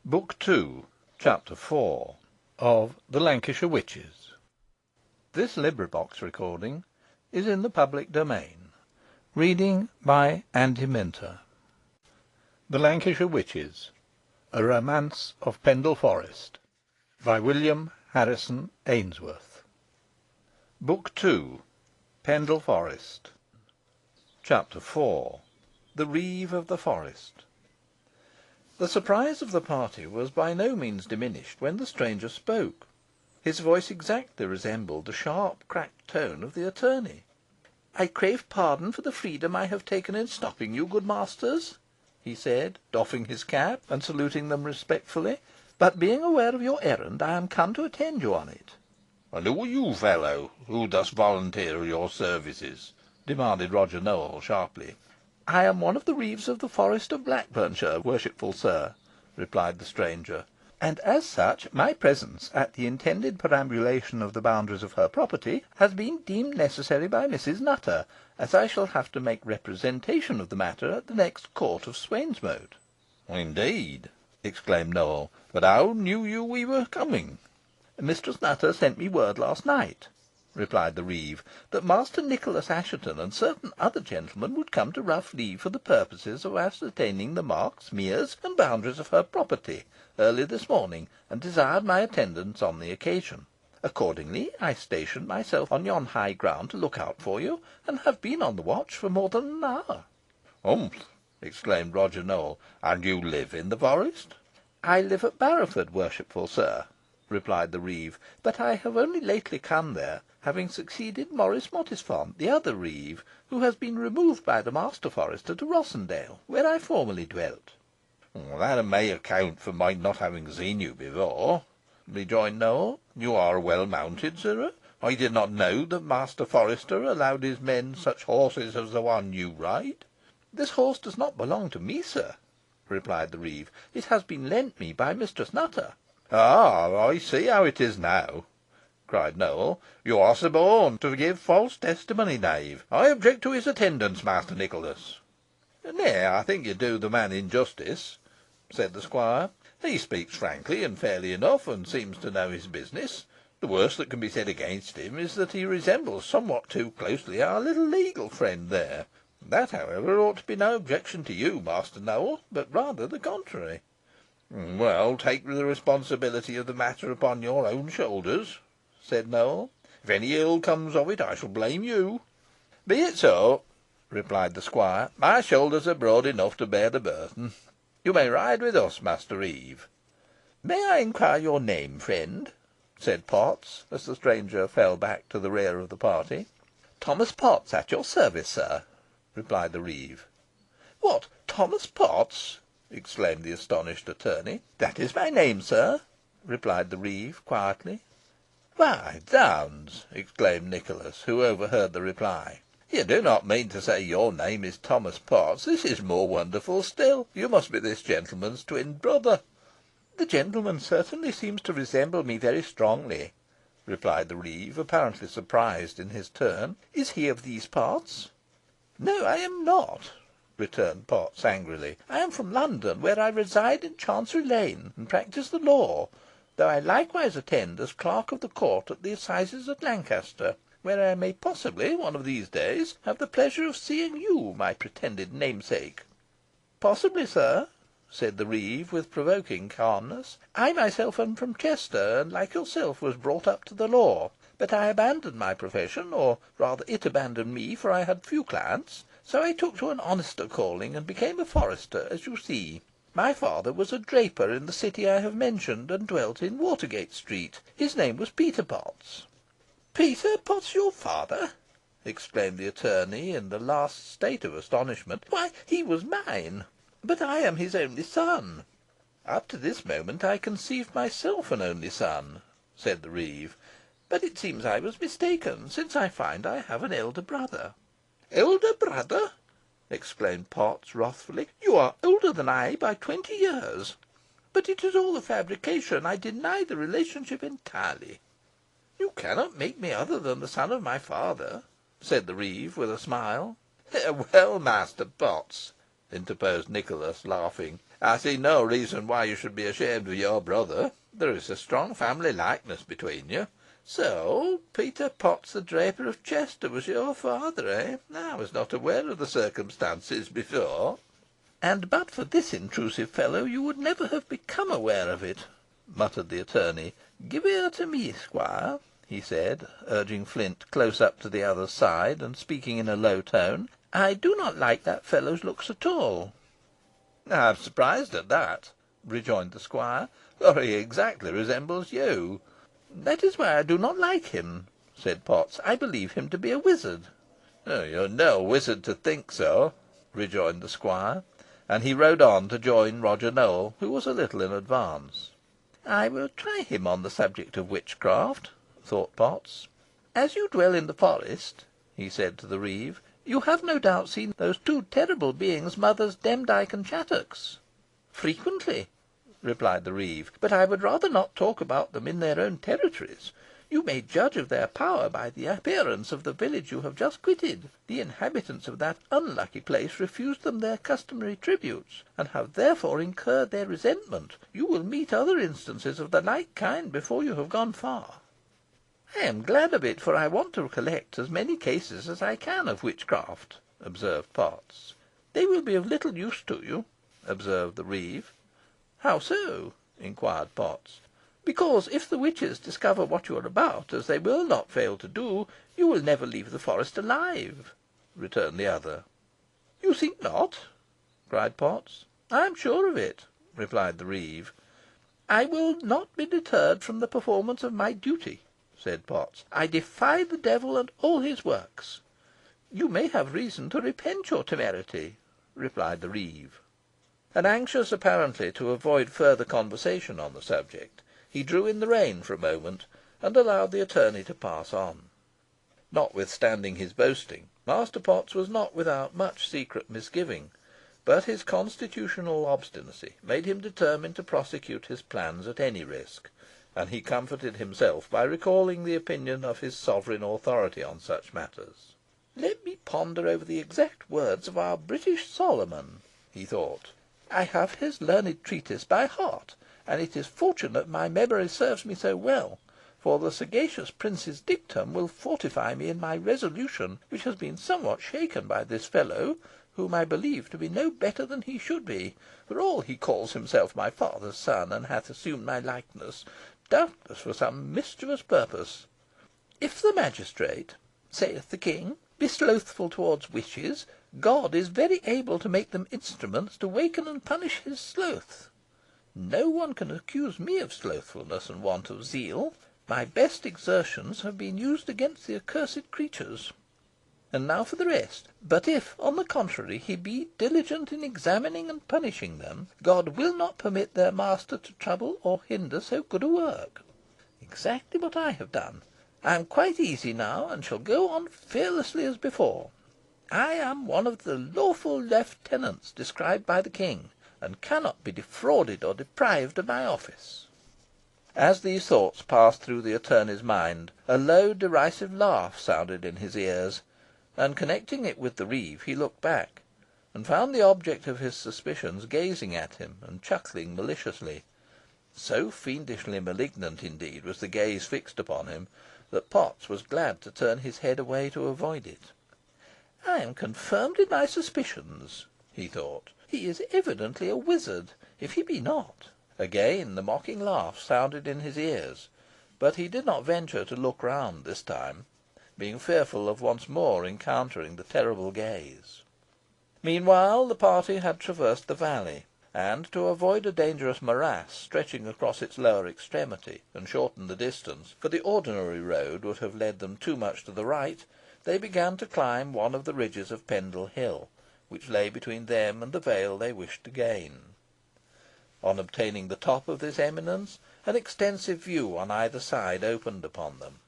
Book 2, Chapter 4 of the Lancashire Witches. This recording is in the public domain. Reading by Andy Minter. The Lancashire Witches, a Romance of Pendle Forest, by William Harrison Ainsworth. Book 2, Pendle Forest. Chapter 4 The Reeve of the Forest. The surprise of the party was by no means diminished when the stranger spoke. His voice exactly resembled the sharp, cracked tone of the attorney. "I crave pardon for the freedom I have taken in stopping you, good masters," he said, doffing his cap and saluting them respectfully, "but being aware of your errand, I am come to attend you on it." "And who are you, fellow, who thus volunteer your services?" demanded Roger Nowell, sharply. "I am one of the Reeves of the Forest of Blackburnshire, worshipful sir," replied the stranger, "and as such my presence at the intended perambulation of the boundaries of her property has been deemed necessary by Mrs. Nutter, as I shall have to make representation of the matter at the next court of Swainsmote." "Indeed!" exclaimed Nowell. "But how knew you we were coming?" "Mistress Nutter sent me word last night," replied the Reeve, "that Master Nicholas Assheton and certain other gentlemen would come to Rough Lee for the purposes of ascertaining the marks, meres, and boundaries of her property, early this morning, and desired my attendance on the occasion. Accordingly, I stationed myself on yon high ground to look out for you, and have been on the watch for more than an hour." "Humph!" exclaimed Roger Nowell. "And you live in the forest?" "I live at Barrowford, worshipful sir," replied the Reeve, "but I have only lately come there, having succeeded Maurice Mottisfont, the other Reeve, who has been removed by the master forester to Rossendale, where I formerly dwelt." "That may account for my not having seen you before," rejoined Nowell. "You are well mounted, sirrah. I did not know that Master Forester allowed his men such horses as the one you ride." "This horse does not belong to me, sir," replied the Reeve. "It has been lent me by Mistress Nutter." "Ah, I see how it is now," cried Nowell. "You are suborned to give false testimony, knave. I object to his attendance, Master Nicholas." "Nay, I think you do the man injustice," said the squire. "He speaks frankly and fairly enough, and seems to know his business. The worst that can be said against him is that he resembles somewhat too closely our little legal friend there. That, however, ought to be no objection to you, Master Nowell, but rather the contrary." "Well, take the responsibility of the matter upon your own shoulders," said Nowell. "If any ill comes of it, I shall blame you." "Be it so," replied the squire. "My shoulders are broad enough to bear the burthen. You may ride with us, Master Reeve." "May I inquire your name, friend?" said Potts, as the stranger fell back to the rear of the party. "Thomas Potts, at your service, sir," replied the Reeve. "What, Thomas Potts!" exclaimed the astonished attorney. "That is my name, sir," replied the Reeve, quietly. "Why, zounds!" exclaimed Nicholas, who overheard the reply. "You do not mean to say your name is Thomas Potts? This is more wonderful still. You must be this gentleman's twin brother." "The gentleman certainly seems to resemble me very strongly," replied the Reeve, apparently surprised in his turn. "Is he of these parts?" "No, I am not," returned Potts, angrily. "I am from London, where I reside in Chancery Lane, and practise the law, though I likewise attend as clerk of the court at the assizes at Lancaster, where I may possibly, one of these days, have the pleasure of seeing you, my pretended namesake." "Possibly, sir," said the Reeve, with provoking calmness. "I myself am from Chester, and, like yourself, was brought up to the law; but I abandoned my profession, or rather it abandoned me, for I had few clients. So I took to an honester calling, and became a forester, as you see. My father was a draper in the city I have mentioned, and dwelt in Watergate Street. His name was Peter Potts." "Peter Potts your father!" exclaimed the attorney, in the last state of astonishment. "Why, he was mine. But I am his only son." "Up to this moment I conceived myself an only son," said the Reeve; "but it seems I was mistaken, since I find I have an elder brother." "Elder brother!" exclaimed Potts, wrathfully. "You are older than I by 20 years. But it is all a fabrication. I deny the relationship entirely." "You cannot make me other than the son of my father," said the Reeve, with a smile. "Well, Master Potts," interposed Nicholas, laughing, I see no reason why you should be ashamed of your brother. There is a strong family likeness between you. So Peter Potts, the draper of Chester, was your father, eh? I was not aware of the circumstances before." "And but for this intrusive fellow, you would never have become aware of it," muttered the attorney. "Give ear to me, squire," he said, urging Flint close up to the other's side, and speaking in a low tone. "I do not like that fellow's looks at all." "I am surprised at that," rejoined the squire, "for he exactly resembles you." "That is why I do not like him," said Potts. "I believe him to be a wizard." "You are no wizard to think so," rejoined the squire, and he rode on to join Roger Nowell, who was a little in advance. "I will try him on the subject of witchcraft," thought Potts. "As you dwell in the forest," he said to the reeve, "you have no doubt seen those two terrible beings, Mothers Demdike and Chattox." "Frequently," replied the reeve; "but I would rather not talk about them in their own territories. You may judge of their power by the appearance of the village you have just quitted. The inhabitants of that unlucky place refused them their customary tributes, and have therefore incurred their resentment. You will meet other instances of the like kind before you have gone far." "I am glad of it, for I want to collect as many cases as I can of witchcraft," observed Potts. "They will be of little use to you," observed the reeve. "How so?" inquired Potts. "Because, if the witches discover what you are about, as they will not fail to do, you will never leave the forest alive," returned the other. "You think not?" cried Potts. "I am sure of it," replied the reeve. "I will not be deterred from the performance of my duty," said Potts. "I defy the devil and all his works." "You may have reason to repent your temerity," replied the reeve. And anxious, apparently, to avoid further conversation on the subject, he drew in the rein for a moment, and allowed the attorney to pass on. Notwithstanding his boasting, Master Potts was not without much secret misgiving, but his constitutional obstinacy made him determined to prosecute his plans at any risk, and he comforted himself by recalling the opinion of his sovereign authority on such matters. "Let me ponder over the exact words of our British Solomon," he thought. "I have his learned treatise by heart, and it is fortunate my memory serves me so well, for the sagacious prince's dictum will fortify me in my resolution, which has been somewhat shaken by this fellow, whom I believe to be no better than he should be, for all he calls himself my father's son, and hath assumed my likeness, doubtless for some mischievous purpose. If the magistrate, saith the king, be slothful towards witches, God is very able to make them instruments to waken and punish his sloth. No one can accuse me of slothfulness and want of zeal. My best exertions have been used against the accursed creatures. And now for the rest. But if, on the contrary, he be diligent in examining and punishing them, God will not permit their master to trouble or hinder so good a work. Exactly what I have done. I am quite easy now, and shall go on fearlessly as before. I am one of the lawful lieutenants described by the king, and cannot be defrauded or deprived of my office." As these thoughts passed through the attorney's mind, a low derisive laugh sounded in his ears, and connecting it with the reeve, he looked back, and found the object of his suspicions gazing at him, and chuckling maliciously. So fiendishly malignant, indeed, was the gaze fixed upon him, that Potts was glad to turn his head away to avoid it. "I am confirmed in my suspicions," he thought. "He is evidently a wizard, if he be not." Again the mocking laugh sounded in his ears, but he did not venture to look round this time, being fearful of once more encountering the terrible gaze. Meanwhile the party had traversed the valley, and, to avoid a dangerous morass stretching across its lower extremity, and shorten the distance, for the ordinary road would have led them too much to the right, they began to climb one of the ridges of Pendle Hill, which lay between them and the vale they wished to gain. On obtaining the top of this eminence, an extensive view on either side opened upon them.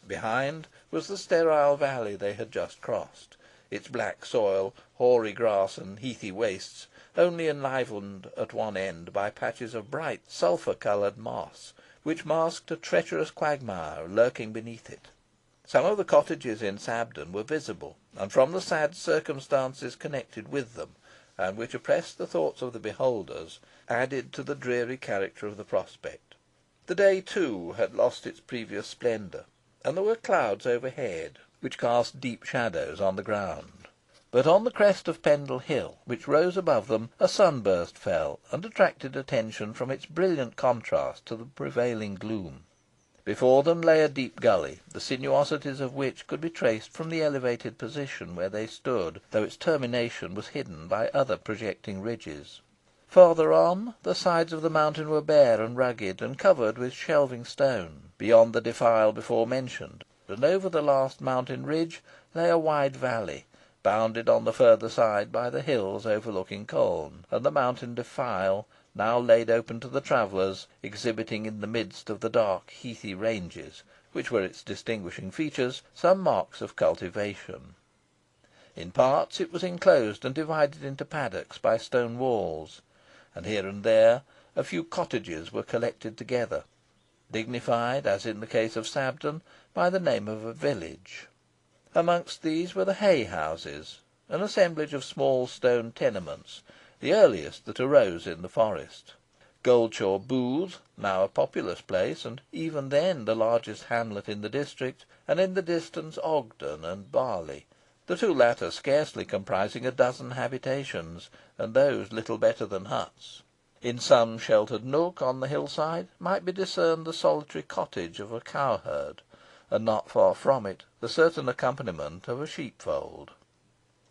Behind was the sterile valley they had just crossed, its black soil, hoary grass, and heathy wastes, only enlivened at one end by patches of bright sulphur-coloured moss, which masked a treacherous quagmire lurking beneath it. Some of the cottages in Sabden were visible, and from the sad circumstances connected with them, and which oppressed the thoughts of the beholders, added to the dreary character of the prospect. The day, too, had lost its previous splendour, and there were clouds overhead, which cast deep shadows on the ground. But on the crest of Pendle Hill, which rose above them, a sunburst fell, and attracted attention from its brilliant contrast to the prevailing gloom. Before them lay a deep gully, the sinuosities of which could be traced from the elevated position where they stood, though its termination was hidden by other projecting ridges. Farther on, the sides of the mountain were bare and rugged, and covered with shelving stone, beyond the defile before mentioned, and over the last mountain ridge lay a wide valley, bounded on the further side by the hills overlooking Colne, and the mountain defile, now laid open to the travellers, exhibiting in the midst of the dark heathy ranges, which were its distinguishing features, some marks of cultivation. In parts it was enclosed and divided into paddocks by stone walls, and here and there a few cottages were collected together, dignified, as in the case of Sabden, by the name of a village. Amongst these were the hay houses, an assemblage of small stone tenements, the earliest that arose in the forest. Goldshaw Booth, now a populous place, and even then the largest hamlet in the district, and in the distance Ogden and Barley, the two latter scarcely comprising a dozen habitations, and those little better than huts. In some sheltered nook on the hillside might be discerned the solitary cottage of a cowherd, and not far from it the certain accompaniment of a sheepfold.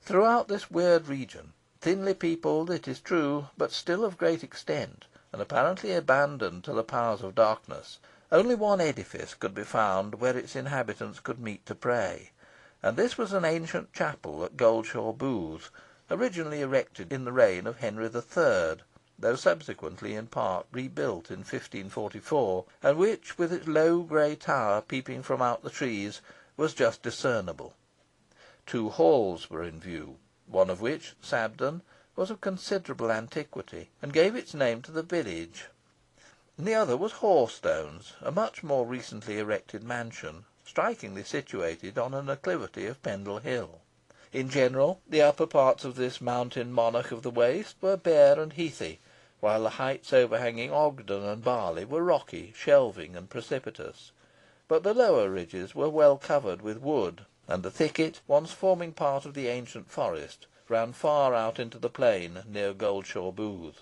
Throughout this weird region, thinly peopled, it is true, but still of great extent, and apparently abandoned to the powers of darkness, only one edifice could be found where its inhabitants could meet to pray, and this was an ancient chapel at Goldshaw Booth, originally erected in the reign of Henry III., though subsequently in part rebuilt in 1544, and which, with its low grey tower peeping from out the trees, was just discernible. Two halls were in view, one of which, Sabden, was of considerable antiquity, and gave its name to the village. The other was Hoarstones, a much more recently erected mansion, strikingly situated on an acclivity of Pendle Hill. In general, the upper parts of this mountain monarch of the waste were bare and heathy, while the heights overhanging Ogden and Barley were rocky, shelving, and precipitous. But the lower ridges were well covered with wood, and the thicket, once forming part of the ancient forest, ran far out into the plain near Goldshaw Booth.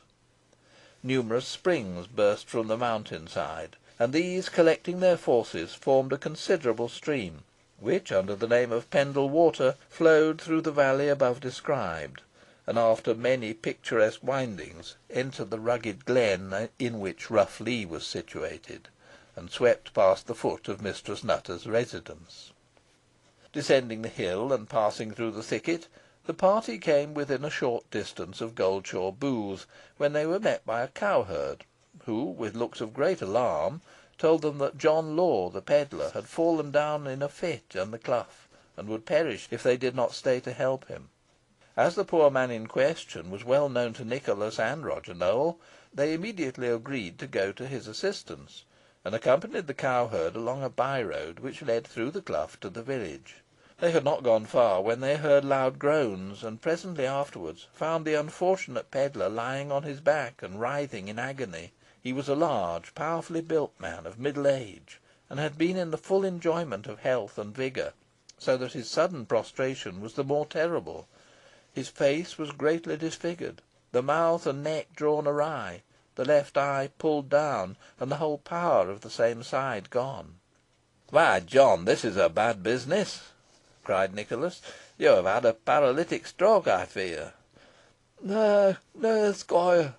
Numerous springs burst from the mountain side, and these, collecting their forces, formed a considerable stream, which, under the name of Pendle Water, flowed through the valley above described, and after many picturesque windings entered the rugged glen in which Rough Lee was situated, and swept past the foot of Mistress Nutter's residence. Descending the hill, and passing through the thicket, the party came within a short distance of Goldshaw Booth, when they were met by a cowherd, who, with looks of great alarm, told them that John Law, the pedlar, had fallen down in a fit in the clough, and would perish if they did not stay to help him. As the poor man in question was well known to Nicholas and Roger Nowell, they immediately agreed to go to his assistance, and accompanied the cowherd along a by road which led through the clough to the village. They had not gone far when they heard loud groans, and presently afterwards found the unfortunate pedlar lying on his back and writhing in agony. He was a large, powerfully built man of middle age, and had been in the full enjoyment of health and vigour, so that his sudden prostration was the more terrible. His face was greatly disfigured, the mouth and neck drawn awry, the left eye pulled down, and the whole power of the same side gone. "Why, John, this is a bad business," cried Nicholas. "You have had a paralytic stroke, I fear." "No, no, squire,"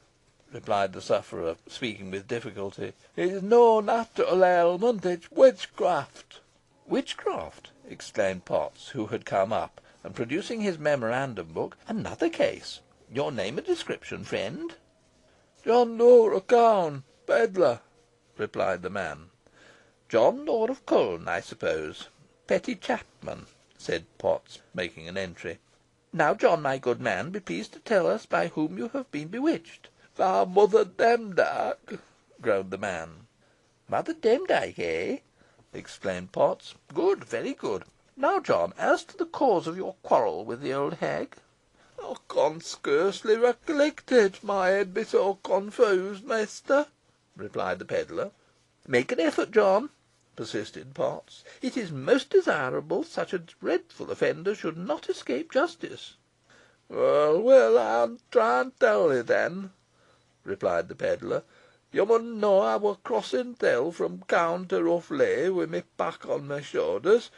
replied the sufferer, speaking with difficulty. "It's no natural ailment. It's witchcraft." "Witchcraft!" exclaimed Potts, who had come up, and producing his memorandum book. "Another case. Your name and description, friend?" "John Law of Colne, pedlar," replied the man. "John Law of Colne, I suppose. Petty chapman," said Potts, making an entry. "Now, John, my good man, be pleased to tell us by whom you have been bewitched." "By Mother Demdike," groaned the man. "Mother Demdike, eh?" exclaimed Potts. "Good, very good. Now, John, as to the cause of your quarrel with the old hag." "I con scarcely recollect it, my head be so confused, mester," replied the pedlar. "Make an effort, John," persisted Potts. "It is most desirable such a dreadful offender should not escape justice." Well, I'll try and tell you then," replied the pedlar. "You mun know I were crossing t' hill from Cown to Rough Lee, wi' my pack on my shoulders,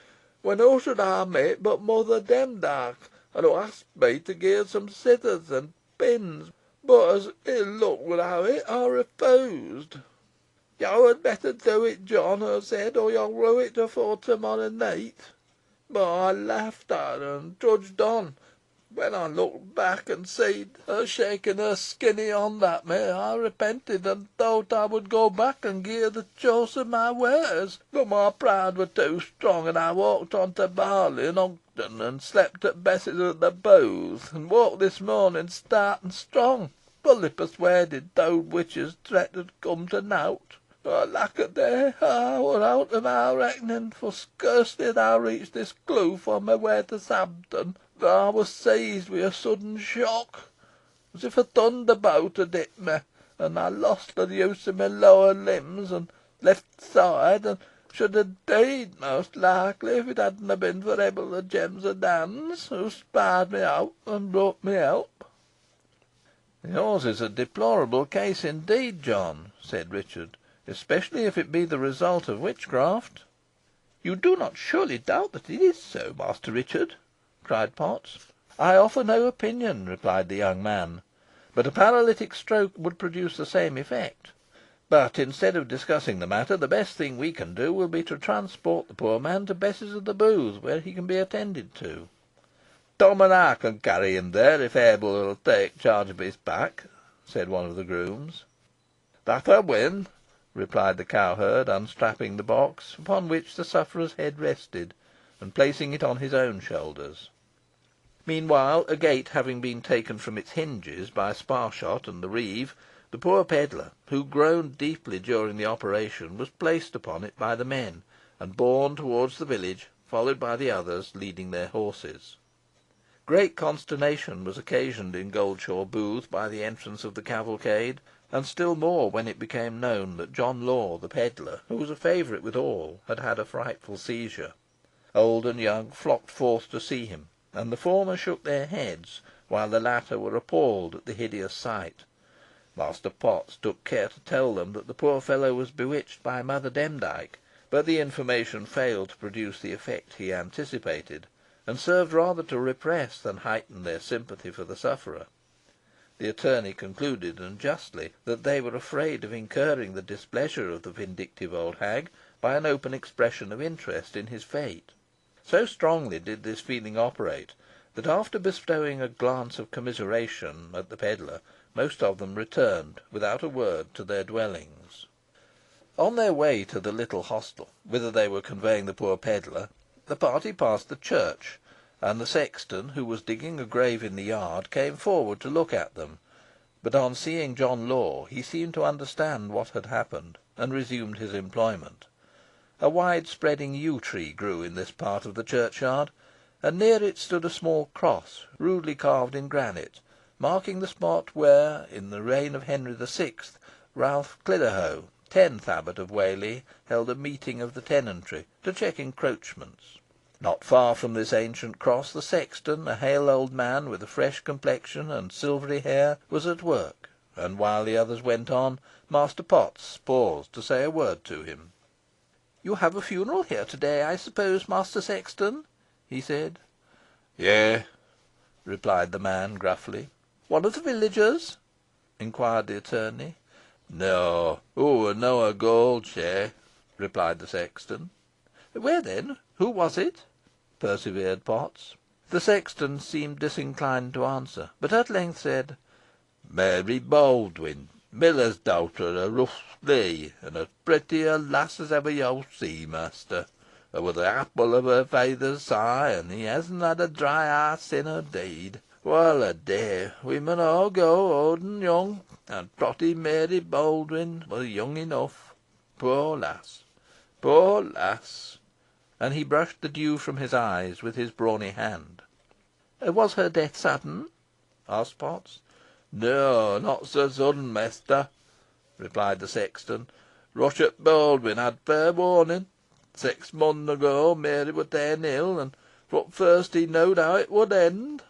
when who should I meet but Mother Demdike, and who asked me to gi' her some scissors and pins, but as ill luck would ha' it, I refused. 'You had better do it, John,' her said, 'or yo'll rue it afore to morrow neet.' But I laughed at her, and trudged on. When I looked back, and seed her shaking her skinny hond at me, I repented, and thowt I would go back and gi' her the choice of my wares. But my pride were too strong, and I walked on to Barley and Ogden, and slept at Bess's at the Booth, and woke this morning stout and strong, fully persuaded th' oud witch's threat had come to nought. But alack a day! I were out of my reckoning, for scarcely had I reached this kloof on my way to Sabden, that I was seized with a sudden shock, as if a thunderbolt had hit me, and I lost the use of my lower limbs and left side, and should ha' deed, most likely, if it hadna been for Ebil o' Gems o' Dance, who spied me out and brought me help." "Yours is a deplorable case indeed, John," said Richard, "especially if it be the result of witchcraft." "You do not surely doubt that it is so, Master Richard?" cried Potts. "I offer no opinion," replied the young man, "but a paralytic stroke would produce the same effect. But, instead of discussing the matter, the best thing we can do will be to transport the poor man to Bess's of the Booth, where he can be attended to." "Tom and I can carry him there, if Ebil will take charge of his pack," said one of the grooms. "That I win," replied the cowherd, unstrapping the box, upon which the sufferer's head rested, and placing it on his own shoulders. Meanwhile, a gate having been taken from its hinges by Sparshot and the Reeve, the poor pedlar, who groaned deeply during the operation, was placed upon it by the men, and borne towards the village, followed by the others leading their horses. Great consternation was occasioned in Goldshaw Booth by the entrance of the cavalcade, and still more when it became known that John Law, the pedlar, who was a favourite with all, had had a frightful seizure. Old and young flocked forth to see him, and the former shook their heads, while the latter were appalled at the hideous sight. Master Potts took care to tell them that the poor fellow was bewitched by Mother Demdike, but the information failed to produce the effect he anticipated, and served rather to repress than heighten their sympathy for the sufferer. The attorney concluded, and justly, that they were afraid of incurring the displeasure of the vindictive old hag by an open expression of interest in his fate. So strongly did this feeling operate, that after bestowing a glance of commiseration at the pedlar, most of them returned, without a word, to their dwellings. On their way to the little hostel, whither they were conveying the poor pedlar, the party passed the church, and the sexton, who was digging a grave in the yard, came forward to look at them, but on seeing John Law, he seemed to understand what had happened, and resumed his employment. A wide spreading yew tree grew in this part of the churchyard, and near it stood a small cross, rudely carved in granite, marking the spot where, in the reign of Henry VI., Ralph Cliderhow, 10th Abbot of Whalley, held a meeting of the tenantry to check encroachments. Not far from this ancient cross, the sexton, a hale old man with a fresh complexion and silvery hair, was at work, and while the others went on, Master Potts paused to say a word to him. "You have a funeral here to day, I suppose, Master Sexton?" he said. "Yeigh," replied the man, gruffly. "One of the villagers?" inquired the attorney. "No, hoo were no o' Goldshey," replied the sexton. "Where then? Who was it?" persevered Potts. The sexton seemed disinclined to answer, but at length said, "Mary Baldwin, miller's dowter o' Rough Lee, and as pretty a lass as ever yo see, master. Her were the apple of her feyther's eye, and he hasn't had a dry eye sin her deed. Well a day! We mun aw go, old and young, and protty Mary Baldwin were young enough. Poor lass! Poor lass!" and he brushed the dew from his eyes with his brawny hand. "Was her death sudden?" asked Potts. "No, not so sudden, mester," replied the sexton. "Ruchot Baldwyn had fair warning. 6 month ago Mary were ta'en ill, and fro' th' first he knowed how it would end."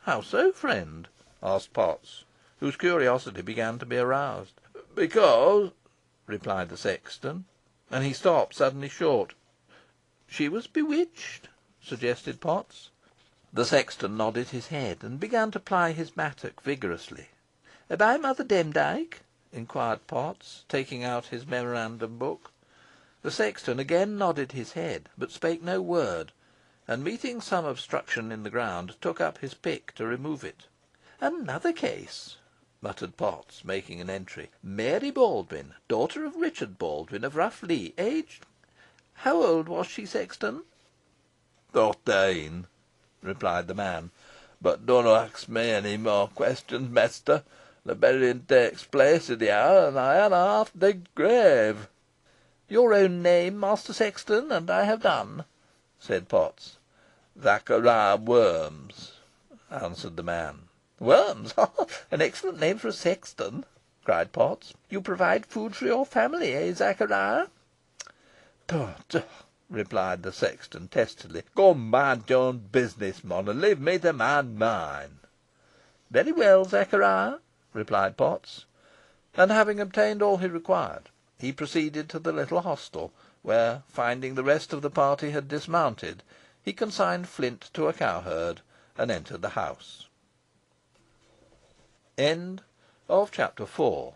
"How so, friend?" asked Potts, whose curiosity began to be aroused. "Because," replied the sexton, and he stopped suddenly short. "She was bewitched," suggested Potts. The sexton nodded his head, and began to ply his mattock vigorously. "By Mother Demdike?" inquired Potts, taking out his memorandum book. The sexton again nodded his head, but spake no word, and, meeting some obstruction in the ground, took up his pick to remove it. "Another case," muttered Potts, making an entry. "Mary Baldwyn, daughter of Richard Baldwyn of Rough Lee, aged— How old was she, sexton?" 14, replied the man. "But dunna ax me any more questions, mester. The burying takes place i' the hour, and I hanna half digged t' grave." "Your own name, Master Sexton, and I have done," said Potts. "Zachariah Worms," answered the man. "Worms! An excellent name for a sexton," cried Potts. "You provide food for your family, eh, Zachariah?" "Tut!" replied the sexton, testily. "Go mind your own business, mon, and leave me to mind mine." "Very well, Zachariah," replied Potts; and, having obtained all he required, he proceeded to the little hostel, where, finding the rest of the party had dismounted, he consigned Flint to a cowherd, and entered the house. CHAPTER 5.